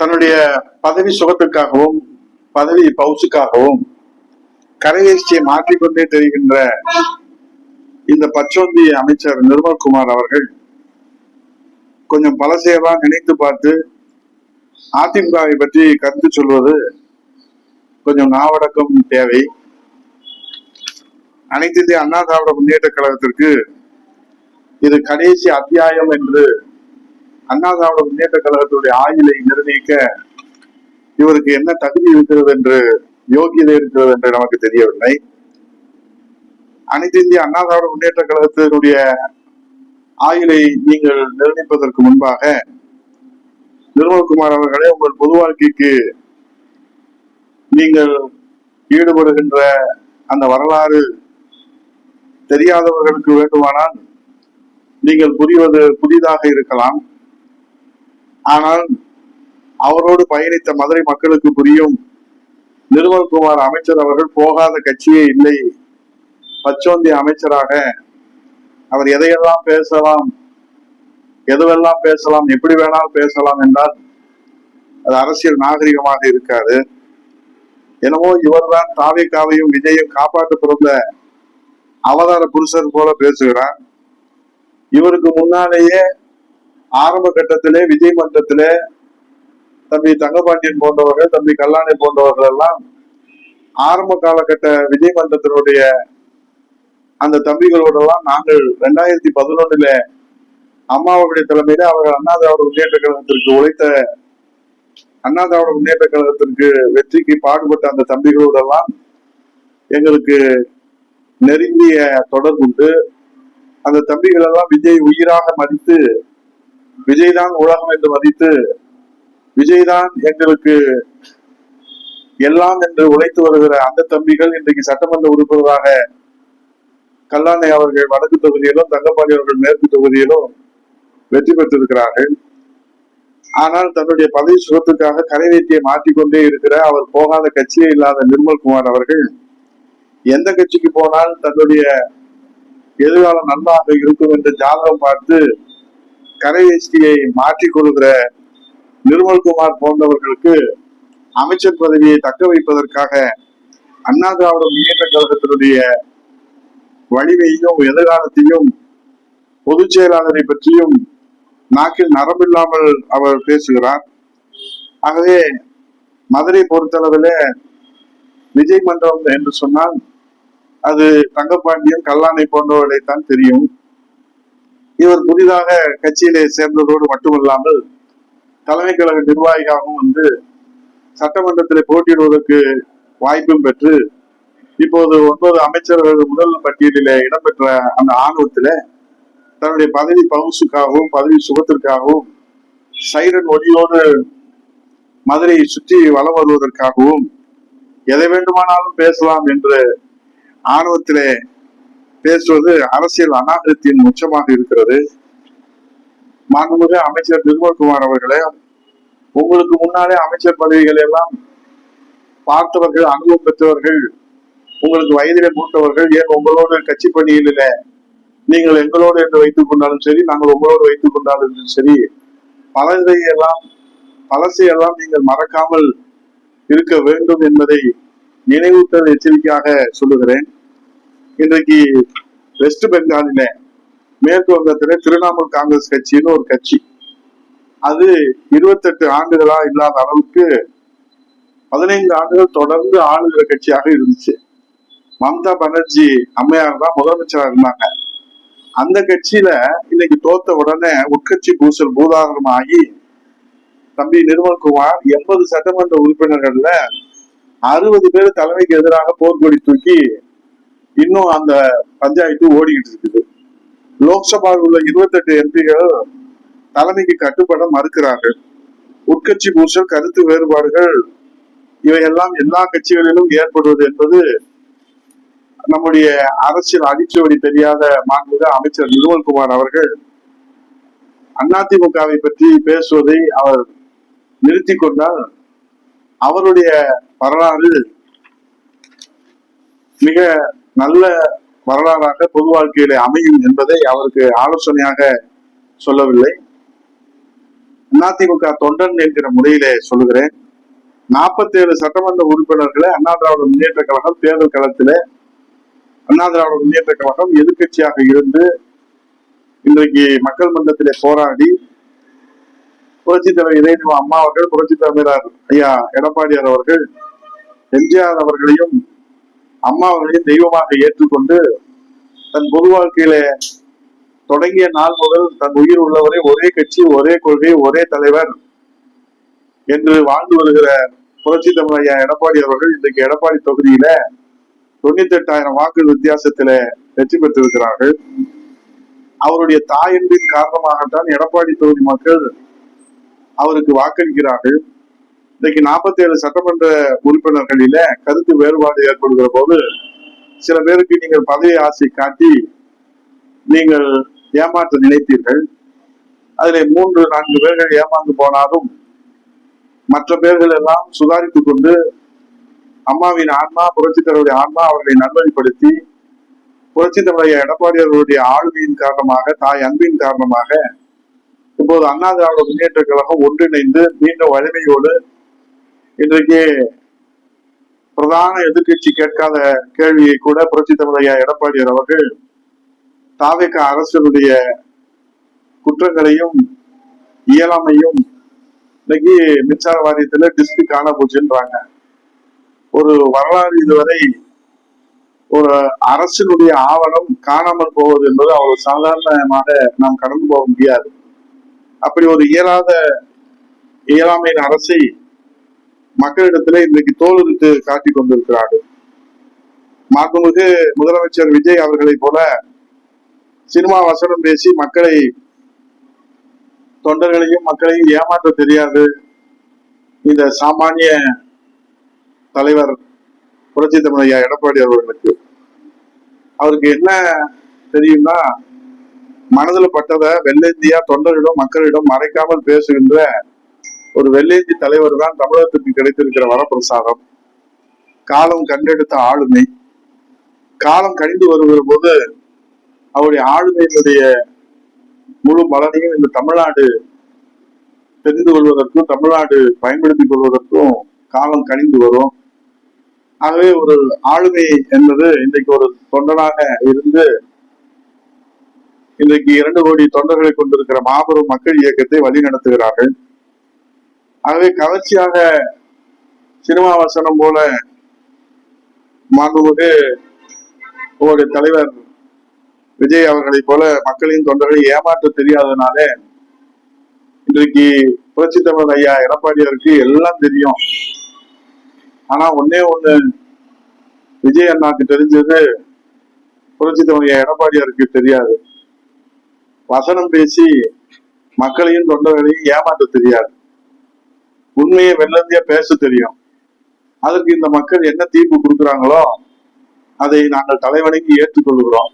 தன்னுடைய பதவி சுகத்துக்காகவும் பதவி பவுசுக்காகவும் கரைவேஷ்டியை மாற்றிக்கொண்டே தெரிகின்ற இந்த பச்சோந்தி அமைச்சர் நிர்மல்குமார் அவர்கள் கொஞ்சம் பலசையெல்லாம் நினைத்து பார்த்து அதிமுகவை பற்றி கருத்து சொல்வது கொஞ்சம் நாவடக்கம் தேவை. அனைத்து இந்திய அண்ணா திராவிட முன்னேற்ற கழகத்திற்கு இது கடைசி அத்தியாயம் என்று அண்ணா திராவிட முன்னேற்ற கழகத்துடைய ஆயுளை நிர்ணயிக்க இவருக்கு என்ன தகுதி இருக்கிறது என்று யோகியதை இருக்கிறது என்று நமக்கு தெரியவில்லை. அனைத்து இந்திய அண்ணா திராவிட முன்னேற்ற கழகத்தினுடைய ஆயுளை நீங்கள் நிர்ணயிப்பதற்கு முன்பாக நிர்மல்குமார் அவர்களே, உங்கள் பொது வாழ்க்கைக்கு நீங்கள் ஈடுபடுகின்ற அந்த வரலாறு தெரியாதவர்களுக்கு வேண்டுமானால் நீங்கள் புரிவது புதிதாக இருக்கலாம். ஆனால் அவரோடு பயணித்த மதுரை மக்களுக்கு புரியும். நிர்மல்குமார் அமைச்சர் அவர்கள் போகாத கட்சியே இல்லை. பச்சோந்தி அமைச்சராக அவர் எதையெல்லாம் பேசலாம், எதுவெல்லாம் பேசலாம், எப்படி வேணாலும் பேசலாம் என்றால் அது அரசியல் நாகரிகமாக இருக்காது. என்னவோ இவர்தான் தாவேகாவையும் விஜயும் காப்பாற்ற பிறந்த அவதார புருஷர் போல பேசுகிறார். இவருக்கு முன்னாலேயே ஆரம்ப கட்டத்திலே விஜய் மன்றத்திலே தம்பி தங்கபாண்டியன் போன்றவர்கள், தம்பி கல்லாணை போன்றவர்கள் எல்லாம் ஆரம்ப காலகட்ட விஜய் மன்றத்தினுடைய அந்த தம்பிகளோடெல்லாம் நாங்கள் 2011 அம்மாவுடைய தலைமையில அவர்கள் அண்ணா திராவிட முன்னேற்ற கழகத்திற்கு உழைத்த அண்ணா திராவிட முன்னேற்ற கழகத்திற்கு வெற்றிக்கு பாடுபட்ட அந்த தம்பிகளோடெல்லாம் எங்களுக்கு நெருங்கிய தொடர்புண்டு. அந்த தம்பிகள் எல்லாம் விஜய் உயிராக மதித்து, விஜய் தான் உலகம் என்று மதித்து, விஜய் தான் எங்களுக்கு எல்லாம் என்று உழைத்து வருகிற அந்த தம்பிகள் இன்றைக்கு சட்டமன்ற உறுப்பினராக கல்லாணை அவர்கள் வடக்கு தொகுதியிலும் தங்கப்பாண்டி அவர்கள் மேற்கு தொகுதியிலும் வெற்றி பெற்றிருக்கிறார்கள். ஆனால் தன்னுடைய பதவி சுகத்துக்காக கரைவேற்றியை மாற்றிக்கொண்டே இருக்கிற அவர் போகாத கட்சியே இல்லாத நிர்மல்குமார் அவர்கள் எந்த கட்சிக்கு போனால் தன்னுடைய எதிர்காலம் நன்றாக இருக்கும் என்று ஜாதகம் பார்த்து கரைவேஷ்டியை மாற்றிக் கொள்கிற நிர்மல்குமார் போன்றவர்களுக்கு அமைச்சர் பதவியை தக்க வைப்பதற்காக அண்ணா திராவிட முன்னேற்ற கழகத்தினுடைய வலிமையையும் எதிர்காலத்தையும் பொதுச் செயலாளரை பற்றியும் நாக்கில் நரம்பில்லாமல் அவர் பேசுகிறார். ஆகவே மதுரை பொறுத்தளவில் விஜய் மன்றம் என்று சொன்னால் அது தங்கப்பாண்டியன் கல்லாணை போன்றவர்களைத்தான் தெரியும். இவர் புதிதாக கட்சியிலே சேர்ந்ததோடு மட்டுமல்லாமல் தலைமை கழக நிர்வாகியாகவும் வந்து சட்டமன்றத்தில் போட்டியிடுவதற்கு வாய்ப்பும் பெற்று இப்போது 9 அமைச்சர்கள் முதல் பட்டியலில் இடம்பெற்ற அந்த ஆணவத்தில தன்னுடைய பதவி பவுசுக்காகவும் பதவி சுகத்திற்காகவும் சைரன் ஒளியோடு மதுரையை சுற்றி வலம் வருவதற்காகவும் எதை வேண்டுமானாலும் பேசலாம் என்று ஆணவத்திலே பேசுவது அரசியல் அநாகரிகத்தின் உச்சமாக இருக்கிறது. மாண்புமிகு அமைச்சர் நிர்மல்குமார் அவர்களே, உங்களுக்கு முன்னாலே அமைச்சர் பதவிகள் எல்லாம் பார்த்தவர்கள், அனுபவம் பெற்றவர்கள், உங்களுக்கு வயதிலே மூத்தவர்கள், ஏன் உங்களோடு கட்சி பணியில நீங்கள் எங்களோடு என்று வைத்துக் கொண்டாலும் சரி, நாங்கள் உங்களோடு வைத்துக் கொண்டாலும் சரி, பழசையெல்லாம் நீங்கள் மறக்காமல் இருக்க வேண்டும் என்பதை நினைவூட்டல் எச்சரிக்கையாக சொல்லுகிறேன். இன்றைக்கு வெஸ்ட் பெங்காலில மேற்கு வங்கத்திலே திரிணாமுல் காங்கிரஸ் கட்சின்னு ஒரு கட்சி, அது 28 ஆண்டுகளா இல்லாத அளவுக்கு 15 ஆண்டுகள் தொடர்ந்து ஆளுகிற கட்சியாக இருந்துச்சு. மம்தா பானர்ஜி அம்மையார் தான் முதலமைச்சராக இருந்தாங்க. அந்த கட்சியில இன்னைக்கு தோத்த உடனே உட்கட்சி பூசல் பூதாகரமாகி தம்பி நிர்மல்குமார் 80 சட்டமன்ற உறுப்பினர்கள்ல 60 பேர் தலைமைக்கு எதிராக போர்க்கொடி தூக்கி இன்னும் அந்த பஞ்சாயத்து ஓடிக்கிட்டு இருக்குது. லோக்சபாவில் உள்ள 28 எம்பிகள் தலைமைக்கு கட்டுப்பட மறுக்கிறார்கள். உட்கட்சி பூசல், கருத்து வேறுபாடுகள் இவையெல்லாம் எல்லா கட்சிகளிலும் ஏற்படுவது என்பது நம்முடைய அரசியல் அடிச்சுவடி தெரியாத மாண்புமிகு அமைச்சர் நிர்மல்குமார் அவர்கள் அதிமுகவை பற்றி பேசுவதை அவர் நிறுத்தி கொண்டால் அவருடைய வரலாறு மிக நல்ல வரலாறாக பொது வாழ்க்கையிலே அமையும் என்பதை அவருக்கு ஆலோசனையாக சொல்லவில்லை. அதிமுக தொண்டன் என்கிற முறையிலே சொல்லுகிறேன். 47 சட்டமன்ற உறுப்பினர்களை அண்ணா திராவிட முன்னேற்ற கழகம் தேர்தல் களத்திலே அண்ணா திராவிட முன்னேற்ற கழகம் எதிர்கட்சியாக இருந்து இன்றைக்கு மக்கள் மன்றத்திலே போராடி புரட்சித் தலைவர் இதயநிதி அம்மா அவர்கள், புரட்சித் தலைவர் ஐயா எடப்பாடியார் அவர்கள், எம்ஜிஆர் அவர்களையும் அம்மா அவர்களையும் தெய்வமாக ஏற்றுக்கொண்டு தன் பொது வாழ்க்கையில தொடங்கிய நாள் முதல் தன் உயிர் உள்ளவரை ஒரே கட்சி, ஒரே கொள்கை, ஒரே தலைவர் என்று வாழ்ந்து வருகிற புரட்சித் தலைவர் ஐயா எடப்பாடி அவர்கள் இன்றைக்கு எடப்பாடி தொகுதியில 98,000 வாக்கு வித்தியாசத்தில வெற்றி பெற்றிருக்கிறார்கள். அவருடைய தாயன்பின் காரணமாகத்தான் எடப்பாடி தொகுதி மக்கள் அவருக்கு வாக்களிக்கிறார்கள். இன்னைக்கு 47 சட்டமன்ற உறுப்பினர்களில கருத்து வேறுபாடு ஏற்படுகிற போது சில பேருக்கு நீங்கள் பதவி ஆசை காட்டி நீங்கள் ஏமாற்ற நினைத்தீர்கள். அதிலே 3-4 பேர்கள் ஏமாந்து போனாலும் மற்ற பேர்கள் எல்லாம் சுதாரித்துக் கொண்டு அம்மாவின் ஆன்மா, புரட்சித் தலைவருடைய ஆன்மா அவர்களை நல்வழிப்படுத்தி புரட்சித் தலைவர் எடப்பாடி அவர்களுடைய ஆளுமையின் காரணமாக, தாய் அன்பின் காரணமாக இப்போது அண்ணா திராவிட முன்னேற்ற கழகம் ஒன்றிணைந்து மீண்டும் வலிமையோடு இன்றைக்கு பிரதான எதிர்கட்சி கேட்காத கேள்வியை கூட புரட்சித் தலைவர் எடப்பாடியார் அவர்கள் தாவேக அரசுடைய குற்றங்களையும் இயலாமையும் இன்னைக்கு மின்சார வாரியத்துல டிஸ்பிக் காண போச்சுன்றாங்க. ஒரு வரலாறு இதுவரை ஒரு அரசினுடைய ஆவணம் காணாமல் போவது என்பது அவ்வளவு சாதாரணமாக நாம் கடந்து போக முடியாது. அப்படி ஒரு இயலாமையின் அரசை மக்களிடத்துல இன்றைக்கு தோலுரித்து காட்டிக் கொண்டிருக்கிறார்கள். மாண்புமிகு முதலமைச்சர் விஜய் அவர்களை போல சினிமா வசனம் பேசி மக்களை, தொண்டர்களையும் மக்களையும் ஏமாற்ற தெரியாது இந்த சாமானிய தலைவர் புரட்சித் தலைவர் ஐயா எடப்பாடி அவர்களுக்கு. அவருக்கு என்ன தெரியும்னா, மனதில் பட்டதை வெள்ளேந்தியா தொண்டரிடம் மக்களிடம் மறைக்காமல் பேசுகின்ற ஒரு வெள்ளேந்தி தலைவர் தான் தமிழகத்திற்கு கிடைத்திருக்கிற வரப்பிரசாதம். காலம் கண்டெடுத்த ஆளுமை. காலம் கழிந்து வருகிற போது அவருடைய ஆளுமையினுடைய முழு பலனையும் இந்த தமிழ்நாடு தெரிந்து கொள்வதற்கும், தமிழ்நாடு பயன்படுத்திக் கொள்வதற்கும் காலம் கழிந்து வரும். ஆகவே ஒரு ஆளுமை என்பது இன்றைக்கு ஒரு தொண்டனாக இருந்து இன்றைக்கு 2 கோடி தொண்டர்களை கொண்டிருக்கிற மாபெரும் மக்கள் இயக்கத்தை வழி நடத்துகிறார்கள். ஆகவே கவர்ச்சியாக சினிமா வசனம் போல மாண்புமிகு ஒரு தலைவர் விஜய் அவர்களை போல மக்களின் தொண்டர்களை ஏமாற்ற தெரியாததுனாலே இன்றைக்கு புரட்சித் தலைவர் ஐயா எடப்பாடியாருக்கு எல்லாம் தெரியும். ஆனா ஒன்னே ஒண்ணு விஜய் அண்ணாக்கு தெரிஞ்சது புரட்சித் தலைவர் ஐயா எடப்பாடியாருக்கு தெரியாது. வசனம் பேசி மக்களையும் தொண்டர்களையும் ஏமாற்ற தெரியாது. உண்மையை வெள்ளந்தியா பேச தெரியும். அதற்கு இந்த மக்கள் என்ன தீர்ப்பு கொடுக்குறாங்களோ அதை நாங்கள் தலைவணங்கி ஏற்றுக்கொள்கிறோம்.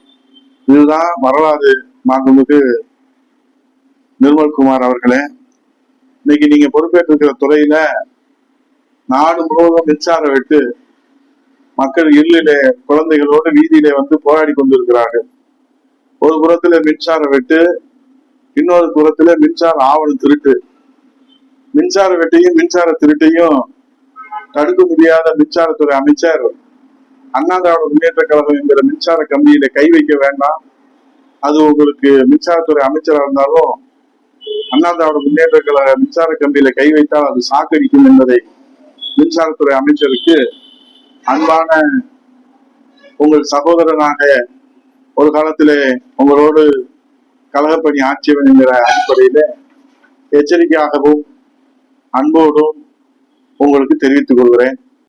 இதுதான் வரலாறு. மாண்புமிகு நிர்மல்குமார் அவர்களே, இன்னைக்கு நீங்க பொறுப்பேற்றிருக்கிற துறையில நாடு முழுவதும் மின்சார வெட்டு, மக்கள் இல்லிலே குழந்தைகளோடு வீதியிலே வந்து போராடி கொண்டிருக்கிறார்கள். ஒரு புறத்துல மின்சார வெட்டு, இன்னொரு புறத்துல மின்சார ஆவண திருட்டு. மின்சார வெட்டையும் மின்சார திருட்டையும் தடுக்க முடியாத மின்சாரத்துறை அமைச்சர் அண்ணா திராவிட முன்னேற்ற கழகம் என்கிற மின்சார கம்பியில கை வைக்க வேண்டாம், அது உங்களுக்கு மின்சாரத்துறை அமைச்சராக இருந்தாலும் அண்ணா திராவிட முன்னேற்ற கழக மின்சார கம்பியில கை வைத்தால் அது சாக்கடிக்கும் என்பதை மின்சாரத்துறை அமைச்சருக்கு அன்பான உங்கள் சகோதரனாக ஒரு காலத்திலே உங்களோடு கழகப்பணி ஆட்சியவன் என்கிற அடிப்படையில எச்சரிக்கையாகவும் அன்போடும் உங்களுக்கு தெரிவித்துக் கொள்கிறேன்.